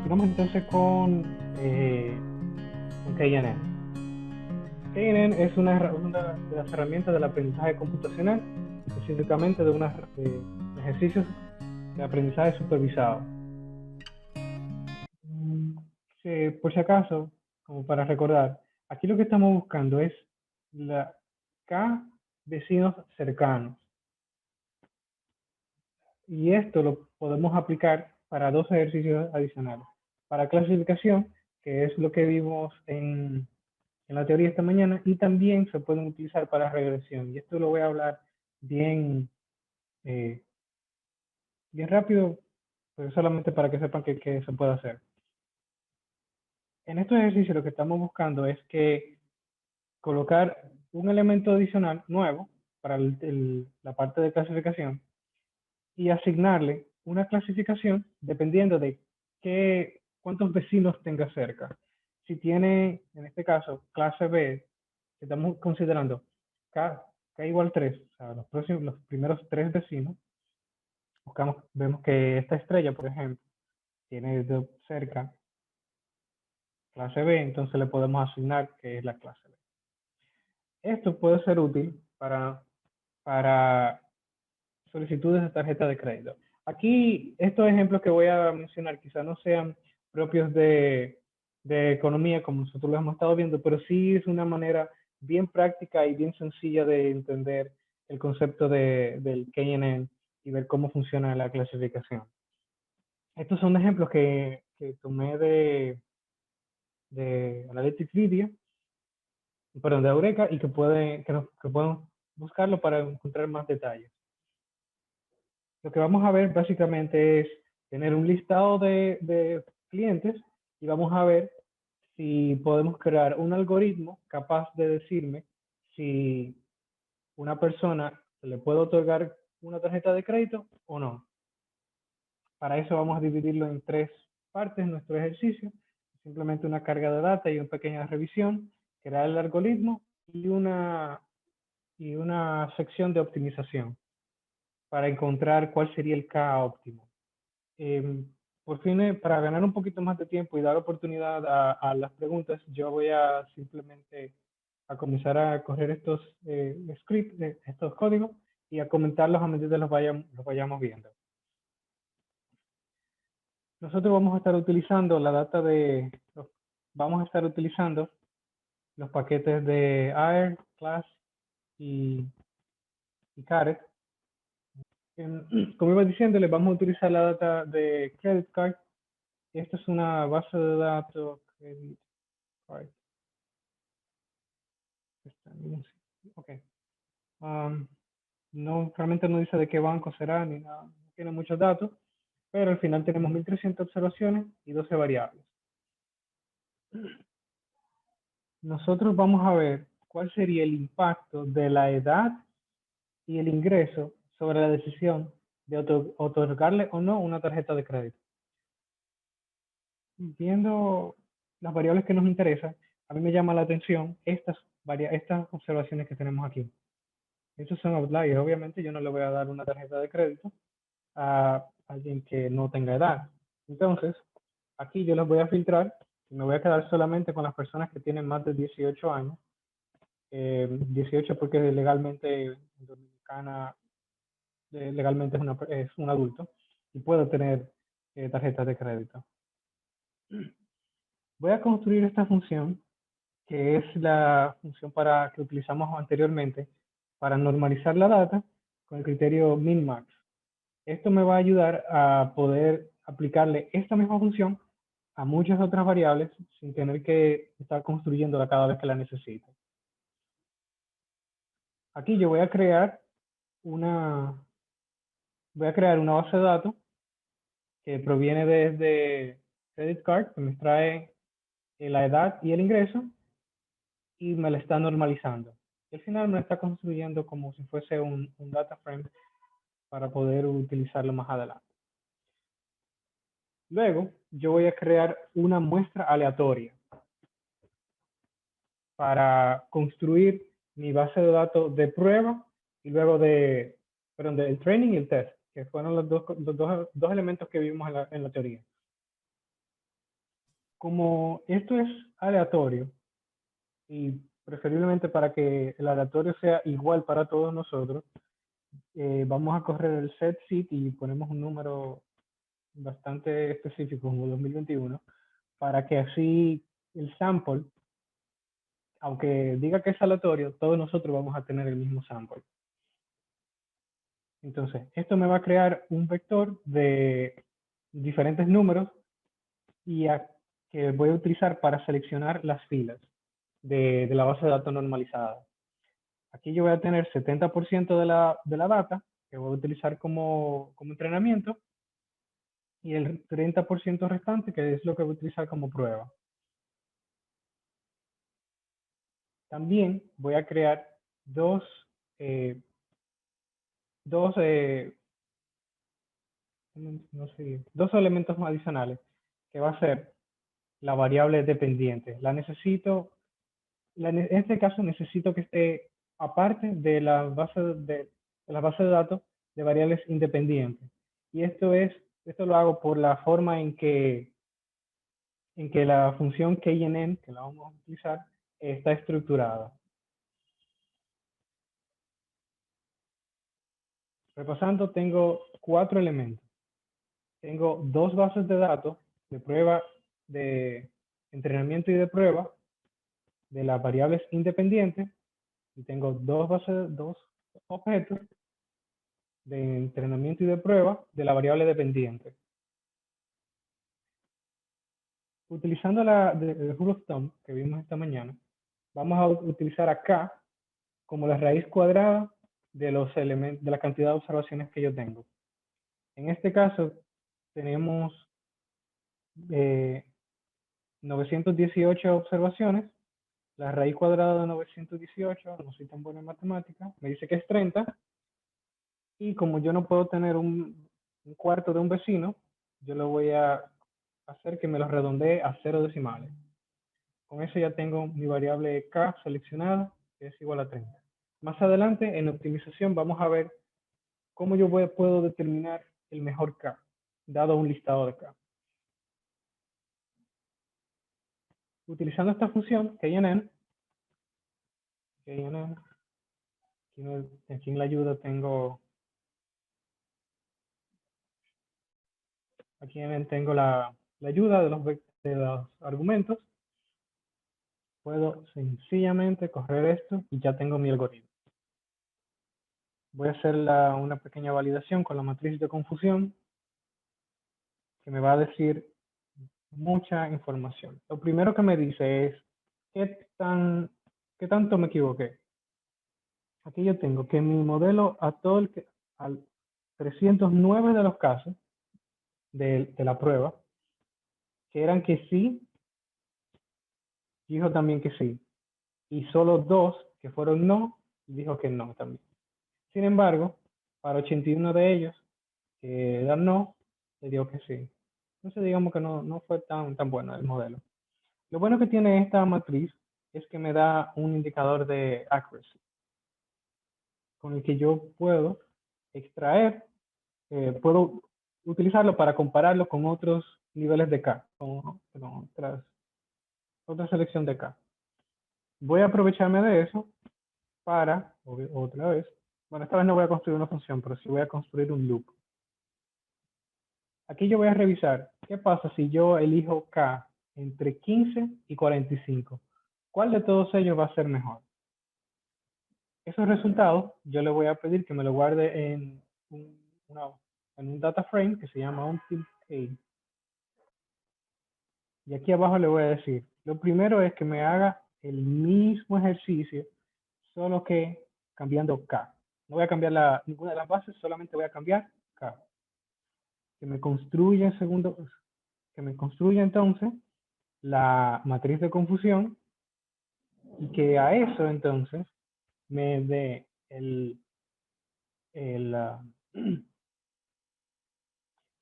Continuamos entonces con KNN. KNN es una de las herramientas del aprendizaje computacional, específicamente de ejercicios de aprendizaje supervisado. Por si acaso, como para recordar, aquí lo que estamos buscando es la K vecinos cercanos. Y esto lo podemos aplicar para dos ejercicios adicionales. Para clasificación, que es lo que vimos en la teoría esta mañana, y también se pueden utilizar para regresión. Y esto lo voy a hablar bien, eh, bien rápido, pero solamente para que sepan que se puede hacer. En estos ejercicios lo que estamos buscando es que colocar un elemento adicional nuevo para la parte de clasificación y asignarle una clasificación dependiendo de cuántos vecinos tenga cerca. Si tiene, en este caso, clase B, estamos considerando K igual 3, o sea, los primeros 3 vecinos, vemos que esta estrella, por ejemplo, tiene cerca clase B, entonces le podemos asignar que es la clase B. Esto puede ser útil para solicitudes de tarjeta de crédito. Aquí, estos ejemplos que voy a mencionar quizás no sean propios de economía como nosotros lo hemos estado viendo, pero sí es una manera bien práctica y bien sencilla de entender el concepto del KNN y ver cómo funciona la clasificación. Estos son ejemplos que tomé de Analytics Video, perdón, de Eureka, y que pueden buscarlo para encontrar más detalles. Lo que vamos a ver básicamente es tener un listado de clientes y vamos a ver si podemos crear un algoritmo capaz de decirme si una persona le puede otorgar una tarjeta de crédito o no. Para eso vamos a dividirlo en 3 partes, nuestro ejercicio. Simplemente una carga de data y una pequeña revisión, crear el algoritmo y una sección de optimización para encontrar cuál sería el K óptimo. Por fin, para ganar un poquito más de tiempo y dar oportunidad a las preguntas, yo voy a simplemente a comenzar a correr estos scripts, estos códigos, y a comentarlos a medida que los vayamos viendo. Nosotros vamos a estar utilizando vamos a estar utilizando los paquetes de AIR, Class y Caret. Como iba diciendo, les vamos a utilizar la data de Credit Card. Esta es una base de datos Credit Card. Ok. No, realmente no dice de qué banco será ni nada, no tiene muchos datos, pero al final tenemos 1300 observaciones y 12 variables. Nosotros vamos a ver cuál sería el impacto de la edad y el ingreso sobre la decisión de otorgarle o no una tarjeta de crédito. Viendo las variables que nos interesan, a mí me llama la atención estas observaciones que tenemos aquí. Estos son outliers. Obviamente yo no le voy a dar una tarjeta de crédito a alguien que no tenga edad. Entonces, aquí yo los voy a filtrar y me voy a quedar solamente con las personas que tienen más de 18 años. 18 porque legalmente en Dominicana legalmente es un adulto y puede tener tarjetas de crédito. Voy a construir esta función, que es la función que utilizamos anteriormente para normalizar la data con el criterio min-max. Esto me va a ayudar a poder aplicarle esta misma función a muchas otras variables sin tener que estar construyéndola cada vez que la necesite. Aquí yo voy a crear una base de datos que proviene desde Credit Card, que me trae la edad y el ingreso y me la está normalizando. Y al final me está construyendo como si fuese un data frame para poder utilizarlo más adelante. Luego, yo voy a crear una muestra aleatoria para construir mi base de datos de prueba y luego del training y el test, que fueron los dos elementos que vimos en la teoría. Como esto es aleatorio, y preferiblemente para que el aleatorio sea igual para todos nosotros, vamos a correr el set seed y ponemos un número bastante específico como 2021, para que así el sample, aunque diga que es aleatorio, todos nosotros vamos a tener el mismo sample. Entonces, esto me va a crear un vector de diferentes números y que voy a utilizar para seleccionar las filas de la base de datos normalizada. Aquí yo voy a tener 70% de la data que voy a utilizar como entrenamiento y el 30% restante que es lo que voy a utilizar como prueba. También voy a crear dos, eh, dos, no sé, dos elementos adicionales, que va a ser la variable dependiente. La necesito, en este caso necesito que esté aparte de la base de datos de variables independientes. Y esto lo hago por la forma en que la función KNN, que la vamos a utilizar, está estructurada. Repasando, tengo 4 elementos. Tengo 2 bases de datos de prueba, de entrenamiento y de prueba de las variables independientes, y tengo 2 objetos de entrenamiento y de prueba de la variable dependiente. Utilizando el rule of thumb que vimos esta mañana, vamos a utilizar acá como la raíz cuadrada de los elementos, de la cantidad de observaciones que yo tengo. En este caso, tenemos 918 observaciones. La raíz cuadrada de 918, no soy tan buena en matemática, me dice que es 30. Y como yo no puedo tener un cuarto de un vecino, yo lo voy a hacer que me lo redondee a 0 decimales. Con eso ya tengo mi variable k seleccionada, que es igual a 30. Más adelante, en optimización, vamos a ver cómo yo puedo determinar el mejor k, dado un listado de k. Utilizando esta función, KNN, aquí en la ayuda tengo, tengo la ayuda de los argumentos. Puedo sencillamente correr esto y ya tengo mi algoritmo. Voy a hacer una pequeña validación con la matriz de confusión, que me va a decir mucha información. Lo primero que me dice es qué tanto me equivoqué. Aquí yo tengo que mi modelo al 309 de los casos de la prueba, que eran que sí, dijo también que sí. Y solo 2 que fueron no, dijo que no también. Sin embargo, para 81 de ellos que eran no, le digo que sí. Entonces digamos que no fue tan bueno el modelo. Lo bueno que tiene esta matriz es que me da un indicador de accuracy, con el que yo puedo extraer, puedo utilizarlo para compararlo con otros niveles de K, con otra selección de K. Voy a aprovecharme de eso para, otra vez, bueno, esta vez no voy a construir una función, pero sí voy a construir un loop. Aquí yo voy a revisar qué pasa si yo elijo K entre 15 y 45. ¿Cuál de todos ellos va a ser mejor? Esos resultados yo le voy a pedir que me lo guarde en un data frame que se llama until. Y aquí abajo le voy a decir, lo primero es que me haga el mismo ejercicio, solo que cambiando K. No voy a cambiar ninguna de las bases, solamente voy a cambiar K. Que me construya entonces la matriz de confusión, y que a eso entonces me dé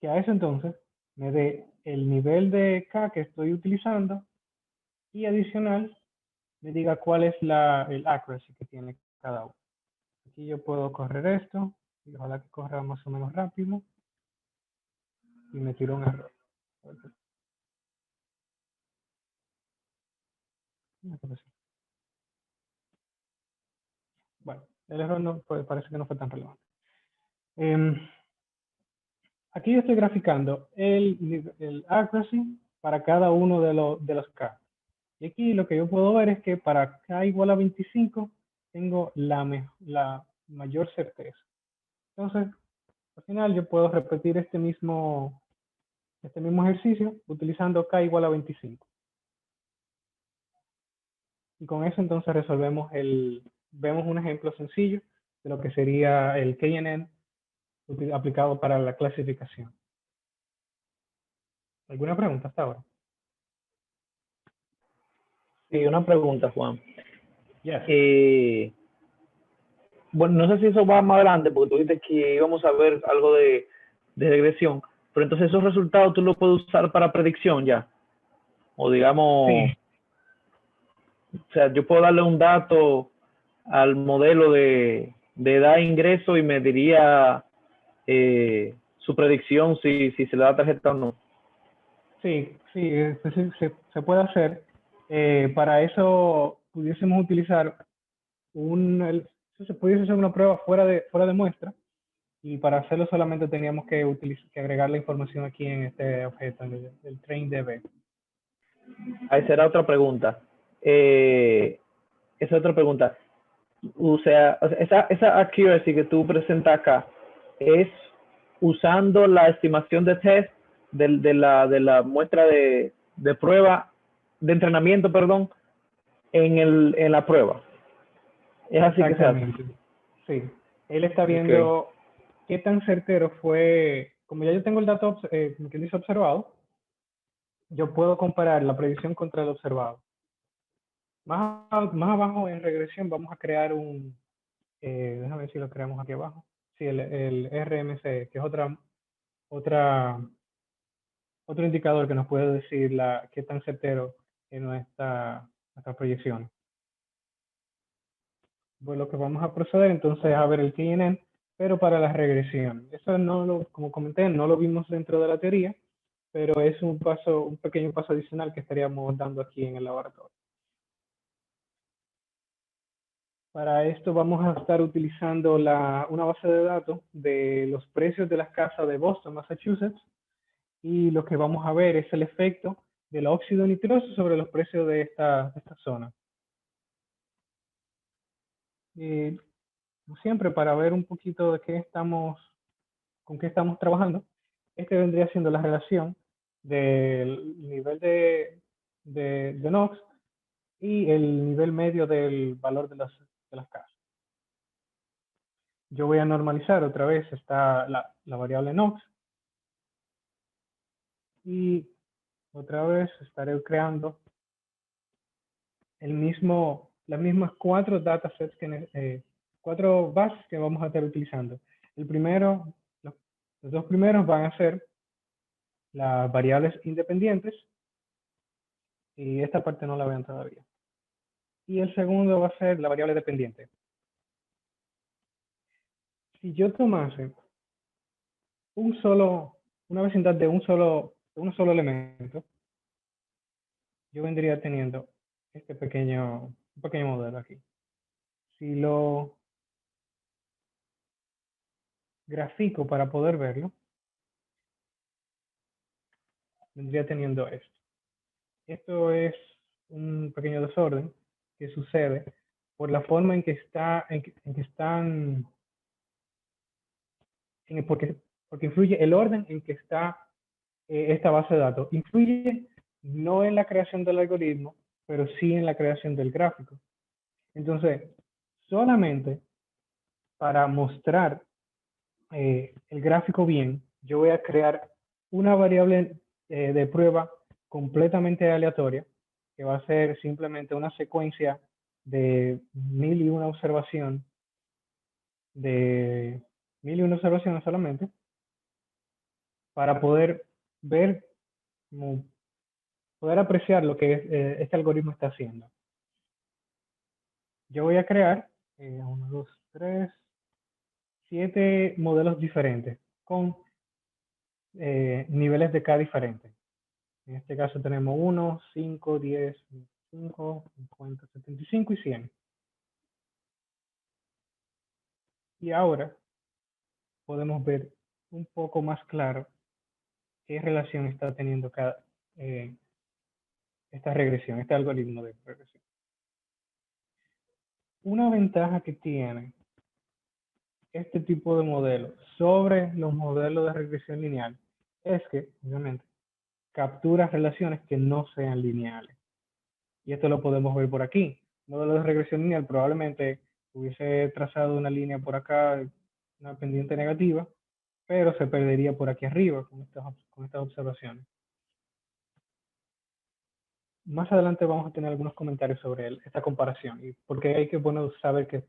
que a eso entonces me dé el nivel de K que estoy utilizando, y adicional me diga cuál es el accuracy que tiene cada uno. Aquí yo puedo correr esto y ojalá que corra más o menos rápido, y me tiró un error. Bueno, el error no, pues, parece que no fue tan relevante. Aquí yo estoy graficando el accuracy para cada uno de los K. Y aquí lo que yo puedo ver es que para K igual a 25 tengo la mayor certeza. Entonces, al final yo puedo repetir este mismo ejercicio utilizando K igual a 25. Y con eso entonces vemos un ejemplo sencillo de lo que sería el KNN aplicado para la clasificación. ¿Alguna pregunta hasta ahora? Sí, una pregunta, Juan. Yes. Bueno, no sé si eso va más adelante, porque tú dices que íbamos a ver algo de regresión, pero entonces esos resultados tú los puedes usar para predicción ya. O digamos, Sí. o sea, yo puedo darle un dato al modelo de edad e ingreso y me diría su predicción si se le da tarjeta o no. Sí, se puede hacer. Para eso pudiésemos utilizar se pudiese hacer una prueba fuera de muestra, y para hacerlo solamente teníamos que agregar la información aquí en este objeto, en el trainDB. Ahí será otra pregunta. Esa es otra pregunta. O sea, esa accuracy que tú presentas acá es usando la estimación de test de la muestra de prueba, de entrenamiento, perdón, en la prueba. Es así que se hace. Exactamente. Sí. Él está Okay. viendo qué tan certero fue. Como ya yo tengo el dato que dice observado, yo puedo comparar la predicción contra el observado. Más abajo en regresión vamos a crear déjame ver si lo creamos aquí abajo. Sí, el RMC, que es otro indicador que nos puede decir qué tan certero es nuestra proyección. Pues lo que vamos a proceder entonces a ver el KNN, pero para la regresión. Eso como comenté, no lo vimos dentro de la teoría, pero es un pequeño paso adicional que estaríamos dando aquí en el laboratorio. Para esto vamos a estar utilizando una base de datos de los precios de las casas de Boston, Massachusetts, y lo que vamos a ver es el efecto del óxido nitroso sobre los precios de esta zona. Como siempre, para ver un poquito de con qué estamos trabajando, este vendría siendo la relación del nivel de NOx y el nivel medio del valor de las casas. Yo voy a normalizar otra vez la variable NOx, y otra vez estaré creando las mismas 4 datasets, 4 bases que vamos a estar utilizando. Los 2 primeros van a ser las variables independientes, y esta parte no la vean todavía. Y el segundo va a ser la variable dependiente. Si yo tomase una vecindad de un solo elemento, yo vendría teniendo un pequeño modelo aquí. Si lo grafico para poder verlo, vendría teniendo esto. Esto es un pequeño desorden que sucede por la forma en que están, porque influye el orden en que está esta base de datos. Influye no en la creación del algoritmo, pero sí en la creación del gráfico. Entonces, solamente para mostrar el gráfico bien, yo voy a crear una variable de prueba completamente aleatoria, que va a ser simplemente una secuencia de 1001 observaciones, solamente, para poder ver, poder apreciar lo que este algoritmo está haciendo. Yo voy a crear 1, 2, 3, 7 modelos diferentes con niveles de K diferentes. En este caso tenemos 1, 5, 10, 5, 50, 75 y 100. Y ahora podemos ver un poco más claro qué relación está teniendo esta regresión, este algoritmo de regresión. Una ventaja que tiene este tipo de modelos sobre los modelos de regresión lineal es que, obviamente, captura relaciones que no sean lineales. Y esto lo podemos ver por aquí. El modelo de regresión lineal probablemente hubiese trazado una línea por acá, una pendiente negativa, pero se perdería por aquí arriba con estas observaciones. Más adelante vamos a tener algunos comentarios sobre esta comparación y porque hay que saber qué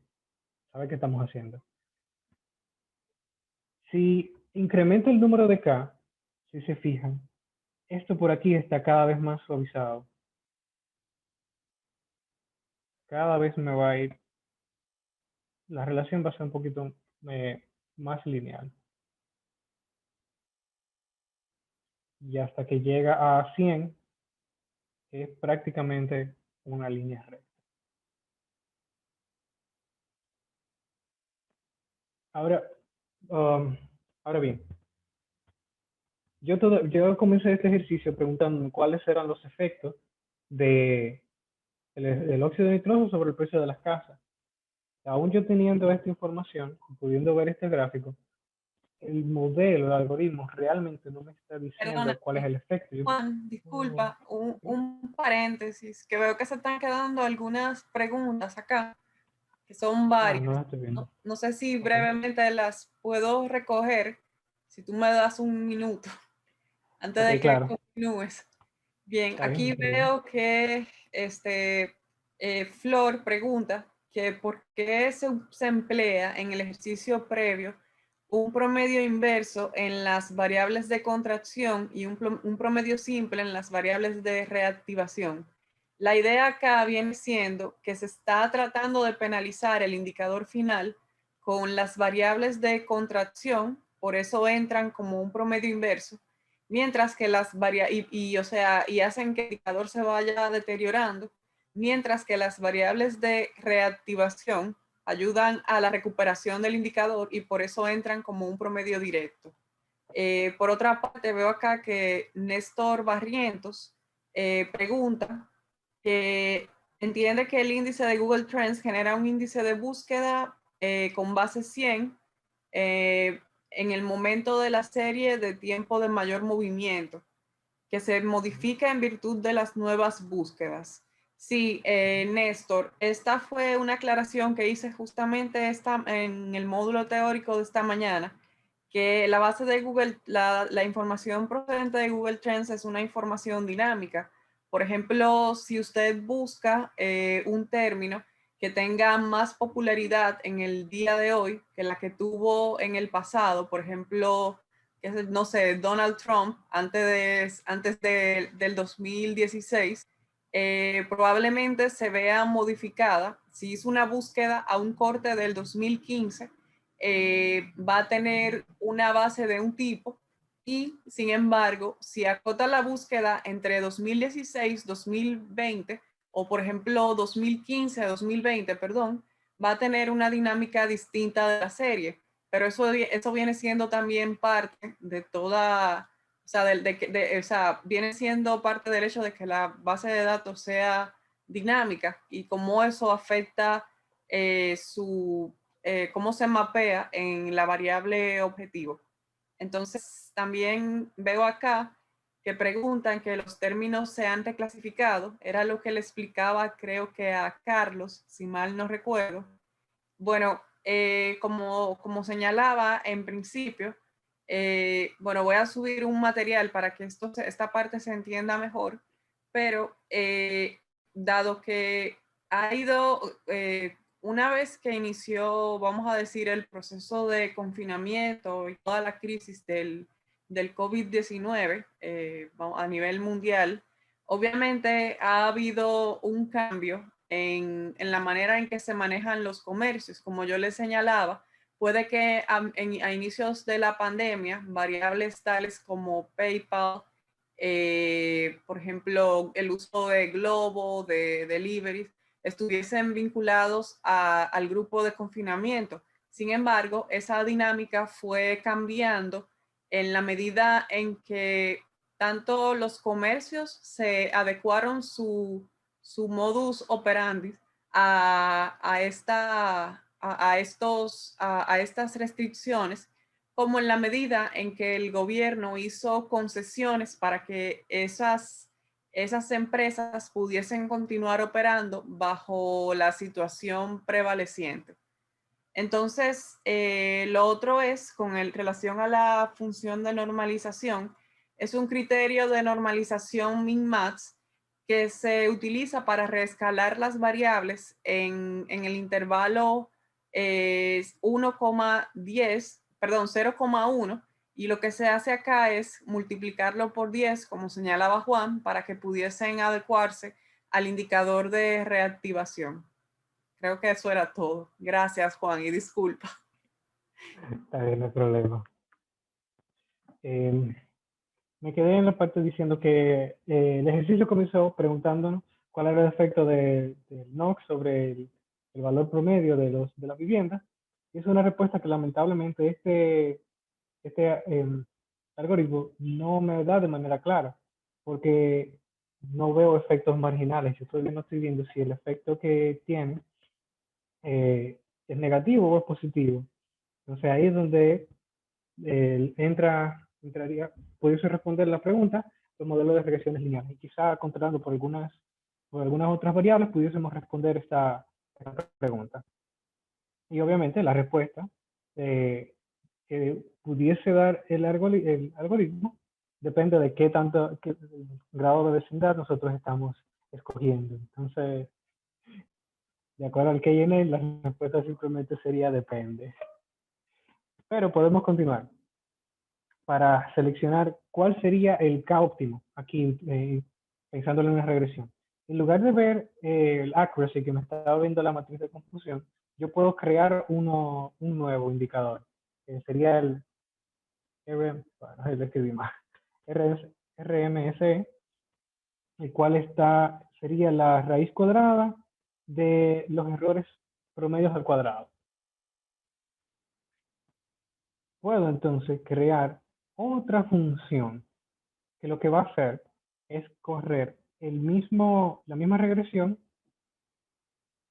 estamos haciendo. Si incremento el número de K, si se fijan, esto por aquí está cada vez más suavizado. Cada vez me va a ir, la relación va a ser un poquito más lineal. Y hasta que llega a 100, es prácticamente una línea recta. Ahora, ahora bien, yo comencé este ejercicio preguntándome cuáles eran los efectos del óxido nitroso sobre el precio de las casas. Aún yo teniendo esta información, pudiendo ver este gráfico, el modelo, el algoritmo realmente no me está diciendo Perdona, cuál es el efecto. Juan, disculpa, un paréntesis, que veo que se están quedando algunas preguntas acá, que son varias. No las estoy viendo. No sé si brevemente las puedo recoger, si tú me das un minuto, antes de que claro. continúes. Bien, Está aquí bien. veo que Flor pregunta que por qué se emplea en el ejercicio previo un promedio inverso en las variables de contracción y un promedio simple en las variables de reactivación. La idea acá viene siendo que se está tratando de penalizar el indicador final con las variables de contracción, por eso entran como un promedio inverso, mientras que y hacen que el indicador se vaya deteriorando, mientras que las variables de reactivación ayudan a la recuperación del indicador y por eso entran como un promedio directo. Por otra parte, veo acá que Néstor Barrientos pregunta que entiende que el índice de Google Trends genera un índice de búsqueda con base 100 en el momento de la serie de tiempo de mayor movimiento, que se modifica en virtud de las nuevas búsquedas. Sí, Néstor, esta fue una aclaración que hice justamente en el módulo teórico de esta mañana, que la base de Google, la información procedente de Google Trends es una información dinámica. Por ejemplo, si usted busca un término que tenga más popularidad en el día de hoy que la que tuvo en el pasado, por ejemplo, no sé, Donald Trump antes del 2016, probablemente se vea modificada. Si hizo una búsqueda a un corte del 2015, va a tener una base de un tipo y, sin embargo, si acota la búsqueda entre 2016, 2020 o, por ejemplo, 2015, 2020, perdón, va a tener una dinámica distinta de la serie. Pero eso viene siendo también parte de toda, o sea, viene siendo parte del hecho de que la base de datos sea dinámica y cómo eso afecta cómo se mapea en la variable objetivo. Entonces, también veo acá que preguntan que los términos se han reclasificado. Era lo que le explicaba, creo que a Carlos, si mal no recuerdo. Bueno, como señalaba en principio, bueno, voy a subir un material para que esta parte se entienda mejor, pero dado que ha ido, una vez que inició, vamos a decir, el proceso de confinamiento y toda la crisis del COVID-19 a nivel mundial, obviamente ha habido un cambio en la manera en que se manejan los comercios. Como yo les señalaba, puede que a inicios de la pandemia, variables tales como PayPal, por ejemplo, el uso de Globo, de delivery, estuviesen vinculados al grupo de confinamiento. Sin embargo, esa dinámica fue cambiando en la medida en que tanto los comercios se adecuaron su modus operandi a estas restricciones, como en la medida en que el gobierno hizo concesiones para que esas empresas pudiesen continuar operando bajo la situación prevaleciente. Entonces, lo otro es, con relación a la función de normalización, es un criterio de normalización min-max que se utiliza para reescalar las variables en el intervalo 0,1, y lo que se hace acá es multiplicarlo por 10, como señalaba Juan, para que pudiesen adecuarse al indicador de reactivación. Creo que eso era todo. Gracias, Juan, y disculpa. Está bien, no hay problema. Me quedé en la parte diciendo que el ejercicio comenzó preguntándonos cuál era el efecto del NOx sobre el valor promedio de las viviendas. Y es una respuesta que lamentablemente este algoritmo no me da de manera clara, porque no veo efectos marginales. Yo no estoy viendo si el efecto que tiene es negativo o es positivo. Entonces ahí es donde entraría, pudiese responder la pregunta, los modelos de regresiones lineales. Y quizá controlando por algunas otras variables pudiésemos responder esta pregunta. Y obviamente la respuesta que pudiese dar el algoritmo depende de qué grado de vecindad nosotros estamos escogiendo. Entonces, de acuerdo al KNN, la respuesta simplemente sería depende. Pero podemos continuar para seleccionar cuál sería el K óptimo, aquí pensándolo en una regresión. En lugar de ver el accuracy que me estaba viendo la matriz de confusión, yo puedo crear un nuevo indicador, que sería el RMSE, el cual sería la raíz cuadrada de los errores promedios al cuadrado. Puedo entonces crear otra función que lo que va a hacer es correr la misma regresión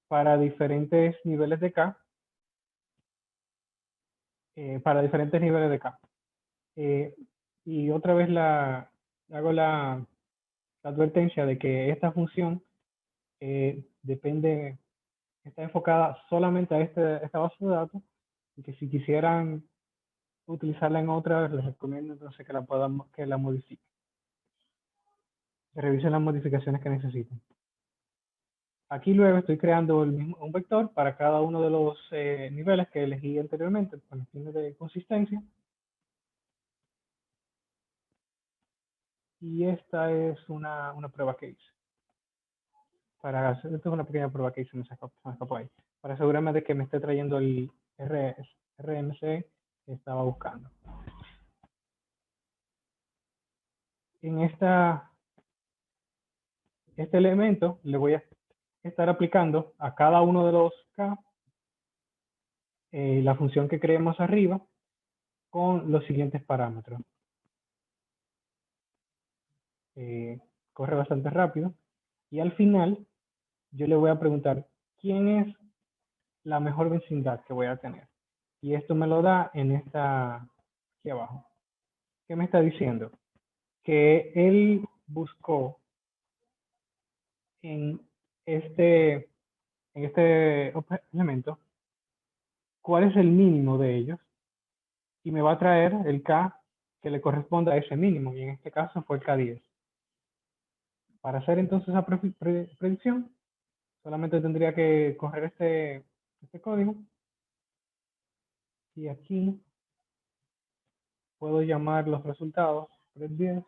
para diferentes niveles de K, y otra vez hago la advertencia de que esta función está enfocada solamente a esta base de datos, y que si quisieran utilizarla en otra, les recomiendo entonces que la modifiquen. Revisen las modificaciones que necesiten. Aquí luego estoy creando un vector para cada uno de los niveles que elegí anteriormente con fines de consistencia. Y esta es una prueba que hice. Esto es una pequeña prueba que hice, me escapó ahí. Para asegurarme de que me esté trayendo el RMC que estaba buscando. En este elemento le voy a estar aplicando a cada uno de los K la función que creemos arriba con los siguientes parámetros. Corre bastante rápido. Y al final, yo le voy a preguntar, ¿quién es la mejor vecindad que voy a tener? Y esto me lo da en aquí abajo. ¿Qué me está diciendo? Que él buscó en este elemento cuál es el mínimo de ellos, y me va a traer el K que le corresponda a ese mínimo, y en este caso fue el K10. Para hacer entonces esa predicción, solamente tendría que correr este código, y aquí puedo llamar los resultados pred10.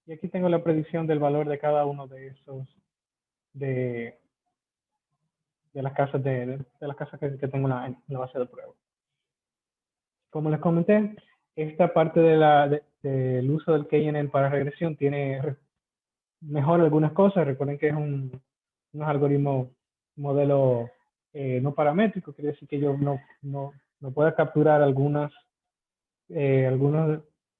Y aquí tengo la predicción del valor de cada uno de esos, de las casas que tengo en la base de prueba. como les comenté, esta parte del uso del KNN para regresión mejora algunas cosas. Recuerden que es unos algoritmos, modelo no paramétrico, quiere decir que yo no pueda capturar algunas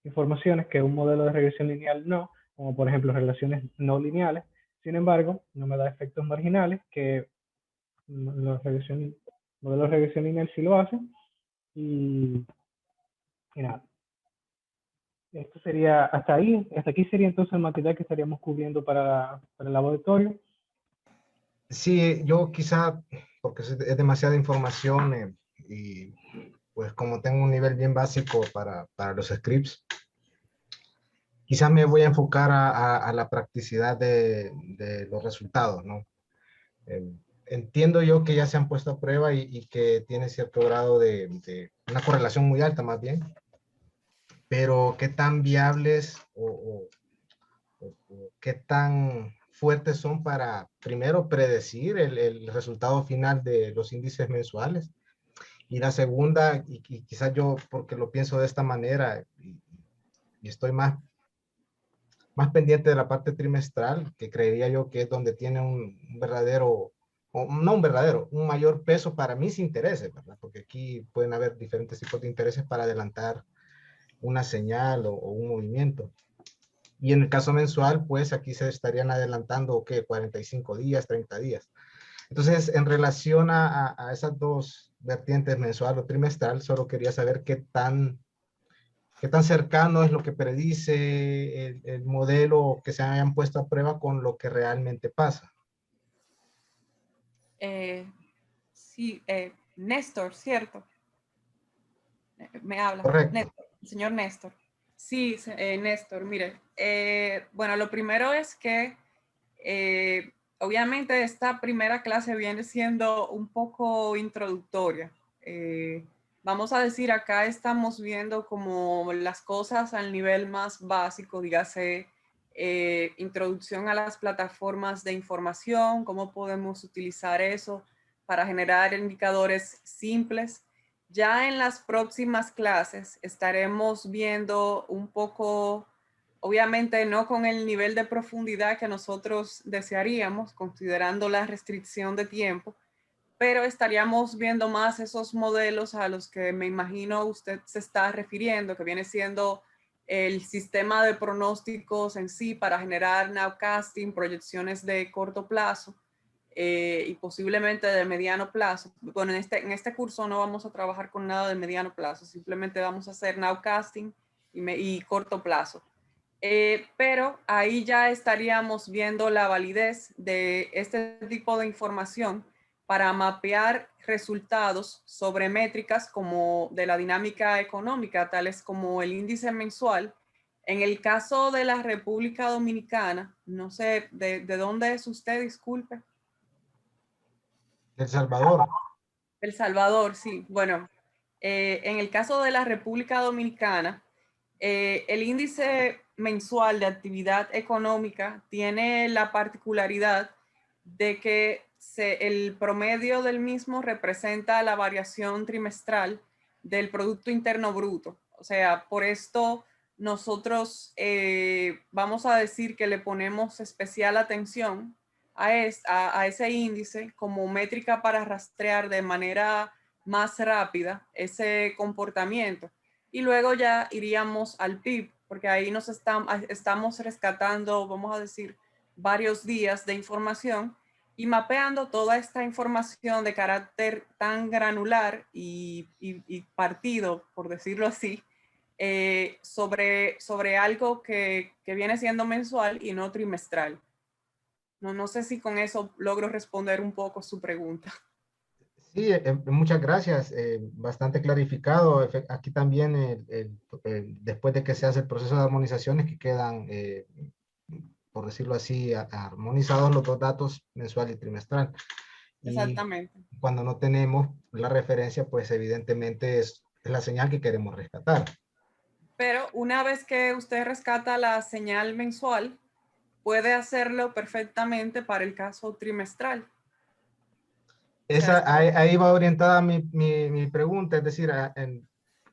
informaciones que un modelo de regresión lineal no, como por ejemplo relaciones no lineales. Sin embargo, no me da efectos marginales que los modelos de regresión lineal sí lo hacen. Y nada. Esto sería hasta ahí. Hasta aquí sería entonces el material que estaríamos cubriendo para el laboratorio. Sí, yo quizá, porque es demasiada información y pues como tengo un nivel bien básico para los scripts, quizás me voy a enfocar a la practicidad de los resultados, ¿no? Entiendo yo que ya se han puesto a prueba y que tiene cierto grado de una correlación muy alta más bien, pero qué tan viables o qué tan fuertes son para, primero, predecir el resultado final de los índices mensuales. Y la segunda, y quizás yo porque lo pienso de esta manera y estoy más pendiente de la parte trimestral, que creería yo que es donde tiene un verdadero, o no un verdadero, un mayor peso para mis intereses, ¿verdad? Porque aquí pueden haber diferentes tipos de intereses para adelantar una señal o un movimiento. Y en el caso mensual, pues aquí se estarían adelantando, ¿qué? 45 días, 30 días. Entonces, en relación a esas dos vertientes, mensual o trimestral, solo quería saber qué tan cercano es lo que predice el modelo que se hayan puesto a prueba con lo que realmente pasa. Sí, Néstor, ¿cierto? Me habla. Correcto. Néstor, señor Néstor. Sí, Néstor, mire. Bueno, lo primero es que obviamente esta primera clase viene siendo un poco introductoria. Vamos a decir, acá estamos viendo como las cosas al nivel más básico, dígase, introducción a las plataformas de información, cómo podemos utilizar eso para generar indicadores simples. Ya en las próximas clases estaremos viendo un poco, obviamente no con el nivel de profundidad que nosotros desearíamos, considerando la restricción de tiempo, pero estaríamos viendo más esos modelos a los que me imagino usted se está refiriendo, que viene siendo el sistema de pronósticos en sí para generar nowcasting, proyecciones de corto plazo y posiblemente de mediano plazo. Bueno, en este curso no vamos a trabajar con nada de mediano plazo, simplemente vamos a hacer nowcasting y corto plazo. Pero ahí ya estaríamos viendo la validez de este tipo de información para mapear resultados sobre métricas como de la dinámica económica, tales como el índice mensual. En el caso de la República Dominicana, no sé, ¿de dónde es usted? Disculpe. El Salvador. El Salvador, sí. Bueno, en el caso de la República Dominicana, el índice mensual de actividad económica tiene la particularidad de que el promedio del mismo representa la variación trimestral del Producto Interno Bruto. O sea, por esto nosotros vamos a decir que le ponemos especial atención a ese índice como métrica para rastrear de manera más rápida ese comportamiento. Y luego ya iríamos al PIB, porque ahí nos estamos rescatando, vamos a decir, varios días de información y mapeando toda esta información de carácter tan granular y partido, por decirlo así, sobre algo que viene siendo mensual y no trimestral. No sé si con eso logro responder un poco su pregunta. Sí, muchas gracias. Bastante clarificado. Aquí también, después de que se hace el proceso de armonizaciones, que quedan, por decirlo así, armonizados los dos datos mensual y trimestral. Exactamente. Y cuando no tenemos la referencia, pues evidentemente es la señal que queremos rescatar. Pero una vez que usted rescata la señal mensual, puede hacerlo perfectamente para el caso trimestral. Ahí va orientada mi pregunta, es decir,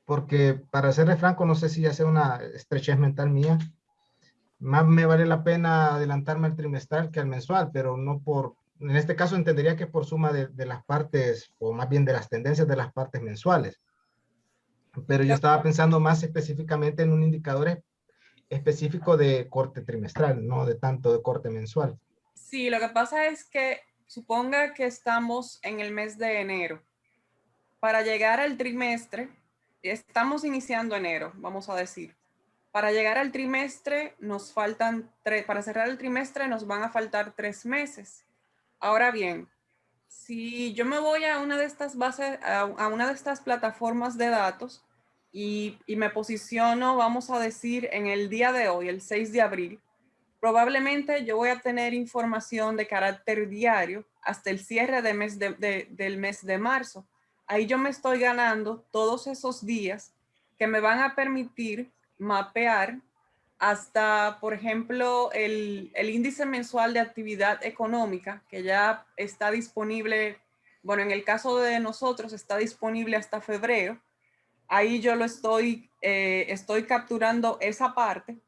porque para serle franco, no sé si ya sea una estrechez mental mía, más me vale la pena adelantarme al trimestral que al mensual, pero no por, en este caso entendería que por suma de las partes, o más bien de las tendencias de las partes mensuales. Pero yo estaba pensando más específicamente en un indicador específico de corte trimestral, no de tanto de corte mensual. Sí, lo que pasa es que suponga que estamos en el mes de enero. Para llegar al trimestre, estamos iniciando enero, vamos a decir. Para llegar al trimestre nos faltan para cerrar el trimestre nos van a faltar 3 meses. Ahora bien, si yo me voy a una de estas bases, a una de estas plataformas de datos y me posiciono, vamos a decir, en el día de hoy, el 6 de abril, probablemente yo voy a tener información de carácter diario hasta el cierre del mes de marzo. Ahí yo me estoy ganando todos esos días que me van a permitir mapear hasta, por ejemplo, el índice mensual de actividad económica, que ya está disponible, bueno, en el caso de nosotros está disponible hasta febrero. Ahí yo lo estoy capturando esa parte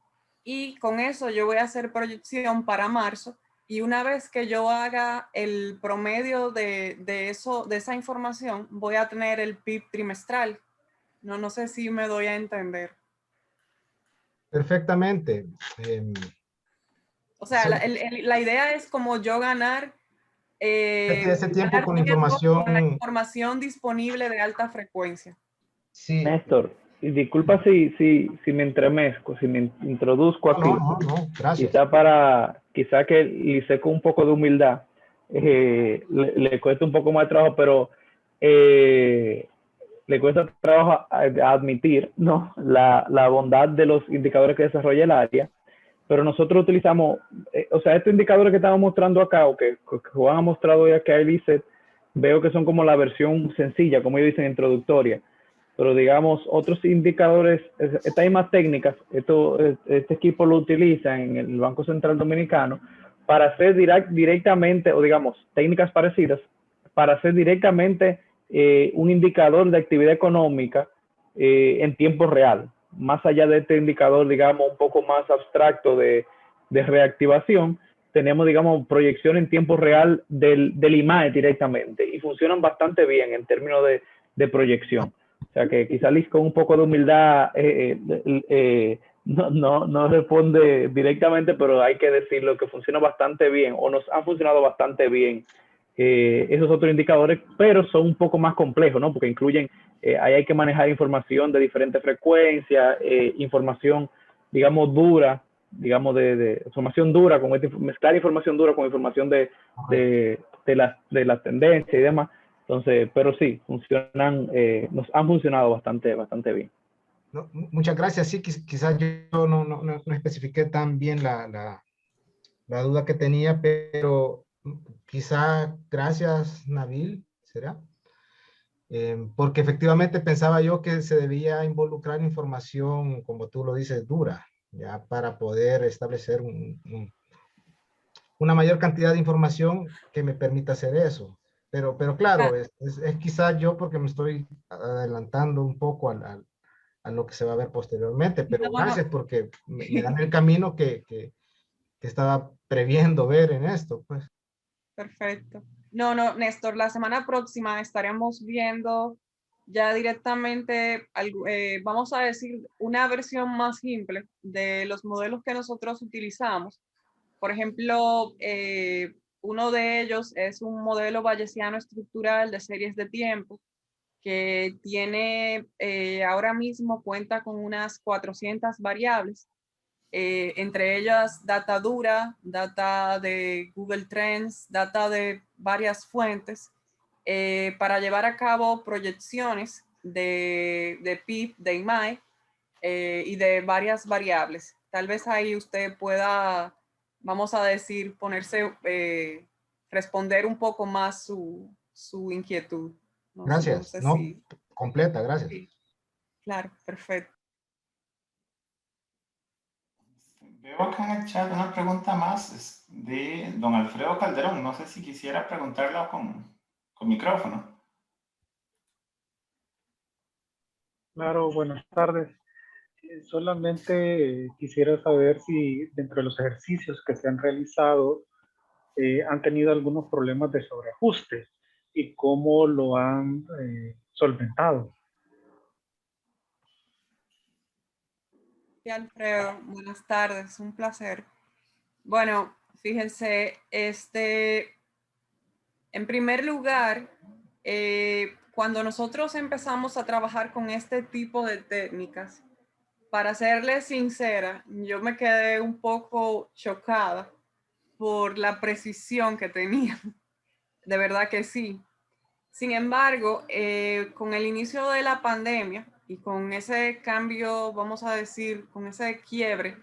y con eso yo voy a hacer proyección para marzo y una vez que yo haga el promedio de esa información, voy a tener el PIB trimestral. No sé si me doy a entender. Perfectamente. O sea, la idea es como yo Ese tiempo ganar con tiempo con la información, información disponible de alta frecuencia. sí. Néstor, y disculpa si me entremezco, si me introduzco aquí, No, gracias. quizá que le con un poco de humildad, le cuesta un poco más de trabajo, pero le cuesta trabajo a admitir, ¿no? La bondad de los indicadores que desarrolla el área, pero nosotros utilizamos, o sea, estos indicadores que estamos mostrando acá, o que Juan ha mostrado hoy acá, Elise, veo que son como la versión sencilla, como ellos dicen, introductoria, pero digamos, otros indicadores, estas mismas técnicas, este equipo lo utiliza en el Banco Central Dominicano para hacer directamente, o digamos, técnicas parecidas, para hacer directamente un indicador de actividad económica en tiempo real, más allá de este indicador, digamos, un poco más abstracto de reactivación, tenemos, digamos, proyección en tiempo real del IMAE directamente y funcionan bastante bien en términos de proyección. O sea que quizá Liz con un poco de humildad no responde directamente, pero hay que decirlo que funciona bastante bien o nos han funcionado bastante bien esos otros indicadores, pero son un poco más complejos, ¿no? Porque incluyen, ahí hay que manejar información de diferentes frecuencias, información, digamos, dura, digamos, de información dura, mezclar información dura con información de las tendencias y demás. Entonces, pero sí, nos han funcionado bastante bien. No, muchas gracias. Sí, quizás yo no especifiqué tan bien la duda que tenía, pero quizá gracias, Nabil, ¿será? Porque efectivamente pensaba yo que se debía involucrar información, como tú lo dices, dura, ya para poder establecer una mayor cantidad de información que me permita hacer eso. Pero claro, es quizá yo porque me estoy adelantando un poco a lo que se va a ver posteriormente, pero No, gracias porque me dan el camino que estaba previendo ver en esto, pues. perfecto. No, Néstor, la semana próxima estaremos viendo ya directamente, vamos a decir, una versión más simple de los modelos que nosotros utilizamos. Por ejemplo, uno de ellos es un modelo bayesiano estructural de series de tiempo que tiene, ahora mismo cuenta con unas 400 variables. Entre ellas data dura, data de Google Trends, data de varias fuentes, para llevar a cabo proyecciones de PIB, de IMAE y de varias variables. Tal vez ahí usted pueda, vamos a decir, responder un poco más su inquietud. No Gracias, sé no, si... completa, gracias. Sí, claro, perfecto. Veo acá en el chat una pregunta más de don Alfredo Calderón. No sé si quisiera preguntarla con micrófono. Claro, buenas tardes. Solamente quisiera saber si dentro de los ejercicios que se han realizado han tenido algunos problemas de sobreajuste y cómo lo han solventado. Sí, Alfredo, buenas tardes, un placer. Bueno, fíjense, en primer lugar, cuando nosotros empezamos a trabajar con este tipo de técnicas, para serles sincera, yo me quedé un poco chocada por la precisión que tenían. De verdad que sí. Sin embargo, con el inicio de la pandemia y con ese cambio, vamos a decir, con ese quiebre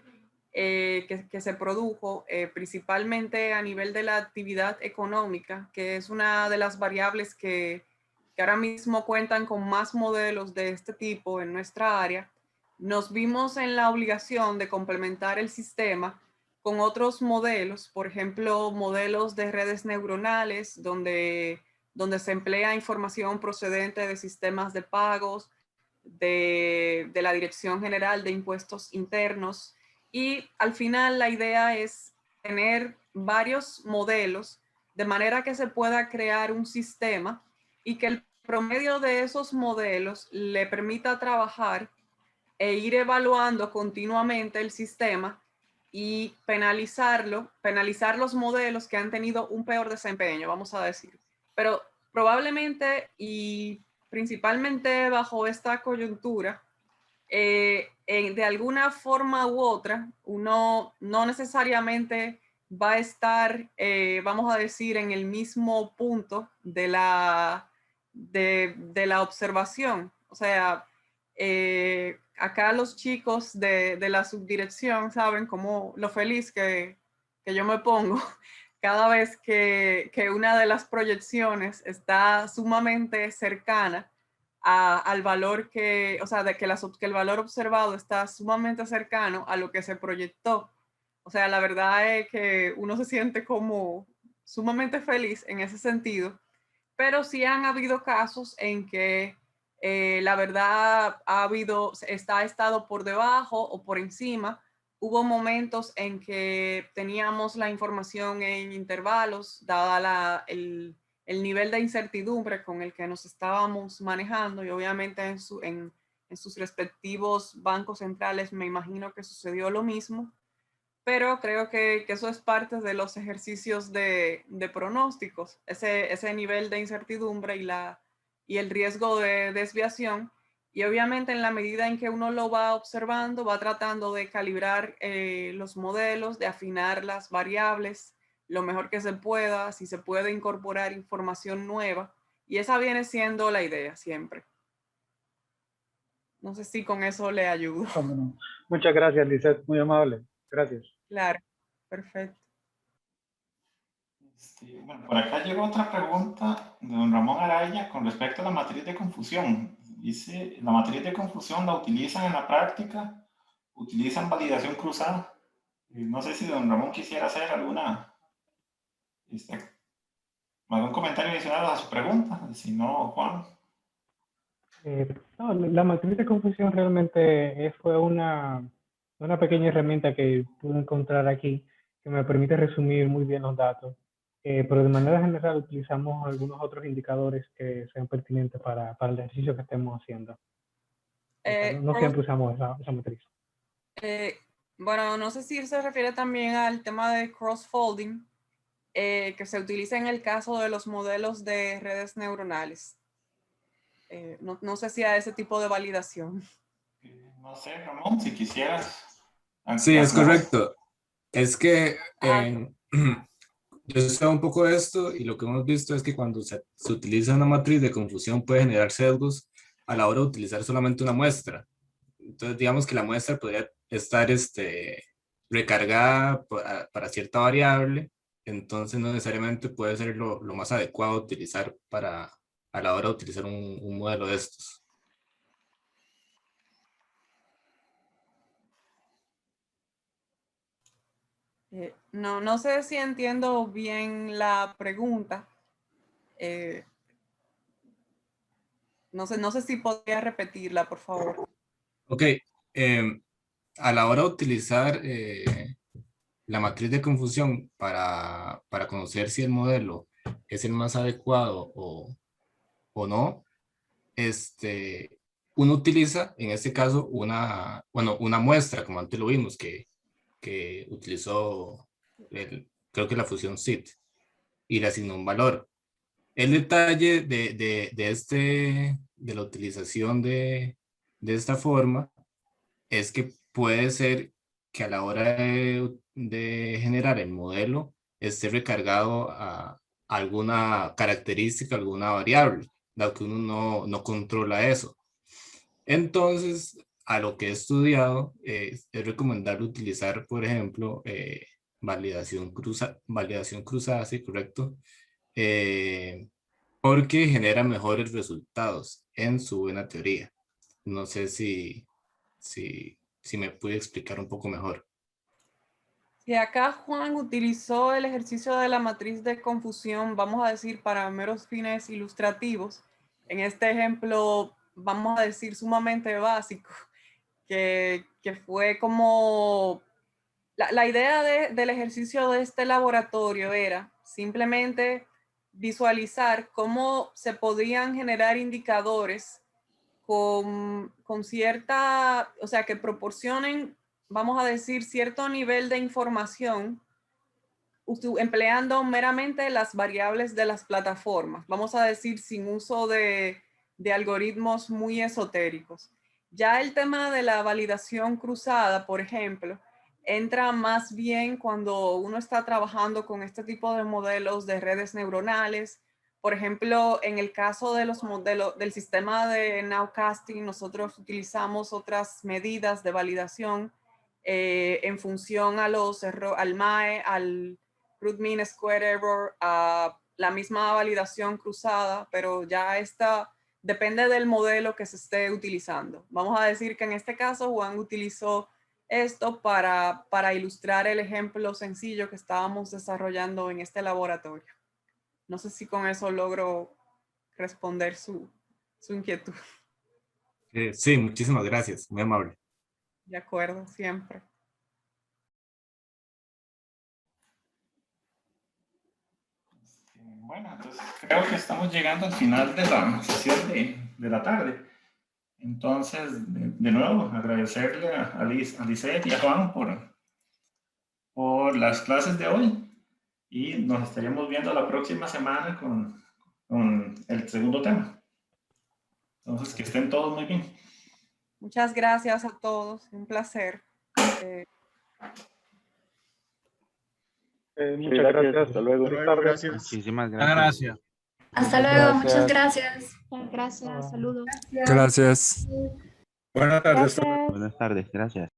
que se produjo principalmente a nivel de la actividad económica, que es una de las variables que ahora mismo cuentan con más modelos de este tipo en nuestra área, nos vimos en la obligación de complementar el sistema con otros modelos, por ejemplo, modelos de redes neuronales, donde se emplea información procedente de sistemas de pagos, de la Dirección General de Impuestos Internos. Y al final la idea es tener varios modelos de manera que se pueda crear un sistema y que el promedio de esos modelos le permita trabajar e ir evaluando continuamente el sistema y penalizar los modelos que han tenido un peor desempeño, vamos a decir. Pero probablemente y principalmente bajo esta coyuntura, de alguna forma u otra, uno no necesariamente va a estar, vamos a decir, en el mismo punto de la observación. O sea, acá los chicos de la subdirección saben cómo lo feliz que yo me pongo cada vez que una de las proyecciones está sumamente cercana al valor o sea, de que el valor observado está sumamente cercano a lo que se proyectó. O sea, la verdad es que uno se siente como sumamente feliz en ese sentido, pero sí han habido casos en que la verdad ha estado por debajo o por encima. Hubo momentos en que teníamos la información en intervalos, dada el nivel de incertidumbre con el que nos estábamos manejando, y obviamente en sus respectivos bancos centrales me imagino que sucedió lo mismo, pero creo que eso es parte de los ejercicios de pronósticos, ese nivel de incertidumbre y el riesgo de desviación. Y obviamente en la medida en que uno lo va observando, va tratando de calibrar los modelos, de afinar las variables lo mejor que se pueda, si se puede incorporar información nueva. Y esa viene siendo la idea siempre. No sé si con eso le ayudo. Bueno, muchas gracias, Lizeth, muy amable. Gracias. Claro, perfecto. Bueno, por acá llegó otra pregunta de don Ramón Araya con respecto a la matriz de confusión. Dice, ¿la matriz de confusión la utilizan en la práctica? ¿Utilizan validación cruzada? No sé si don Ramón quisiera hacer algún comentario adicional a su pregunta. Si no, Juan. No, la matriz de confusión realmente fue una pequeña herramienta que pude encontrar aquí que me permite resumir muy bien los datos. Pero de manera general utilizamos algunos otros indicadores que sean pertinentes para el ejercicio que estemos haciendo. O sea, no siempre usamos esa matriz. Bueno, no sé si se refiere también al tema de cross-folding, que se utiliza en el caso de los modelos de redes neuronales. No sé si a ese tipo de validación. No sé, Ramón, si quisieras. Sí, es correcto. Es que yo sé un poco de esto y lo que hemos visto es que cuando se utiliza una matriz de confusión puede generar sesgos a la hora de utilizar solamente una muestra. Entonces, digamos que la muestra podría estar recargada para cierta variable, entonces no necesariamente puede ser lo más adecuado utilizar a la hora de utilizar un modelo de estos. No sé si entiendo bien la pregunta. No sé si podría repetirla, por favor. Ok, a la hora de utilizar la matriz de confusión para conocer si el modelo es el más adecuado o no, uno utiliza, en este caso, una muestra, como antes lo vimos, que utilizó, creo que la función sit, y le asignó un valor. El detalle de la utilización de esta forma es que puede ser que a la hora de generar el modelo esté recargado a alguna característica, alguna variable, dado que uno no controla eso. Entonces, a lo que he estudiado, es recomendable utilizar, por ejemplo, validación cruzada, ¿sí? Correcto. Porque genera mejores resultados en su buena teoría. No sé si me pude explicar un poco mejor. Si acá Juan utilizó el ejercicio de la matriz de confusión, vamos a decir, para meros fines ilustrativos, en este ejemplo, vamos a decir, sumamente básico, que fue como... La idea del ejercicio de este laboratorio era simplemente visualizar cómo se podían generar indicadores con cierta, o sea, que proporcionen, vamos a decir, cierto nivel de información empleando meramente las variables de las plataformas, vamos a decir, sin uso de algoritmos muy esotéricos. Ya el tema de la validación cruzada, por ejemplo, entra más bien cuando uno está trabajando con este tipo de modelos de redes neuronales. Por ejemplo, en el caso de los modelos del sistema de nowcasting, nosotros utilizamos otras medidas de validación en función a al MAE, al root mean square error, a la misma validación cruzada, pero ya esta depende del modelo que se esté utilizando. Vamos a decir que en este caso Juan utilizó esto para ilustrar el ejemplo sencillo que estábamos desarrollando en este laboratorio. No sé si con eso logro responder su inquietud. Sí, muchísimas gracias, muy amable. De acuerdo, siempre. Bueno, entonces creo que estamos llegando al final de la sesión de la tarde. Entonces, de nuevo, agradecerle a Lisette y a Juan por las clases de hoy y nos estaríamos viendo la próxima semana con el segundo tema. Entonces, que estén todos muy bien. Muchas gracias a todos, un placer. Muchas gracias. Hasta luego. Buenas tardes. Gracias. Muchísimas Muchas gracias. Hasta luego, muchas gracias. Gracias, saludos. Gracias. Buenas tardes. Buenas tardes, gracias.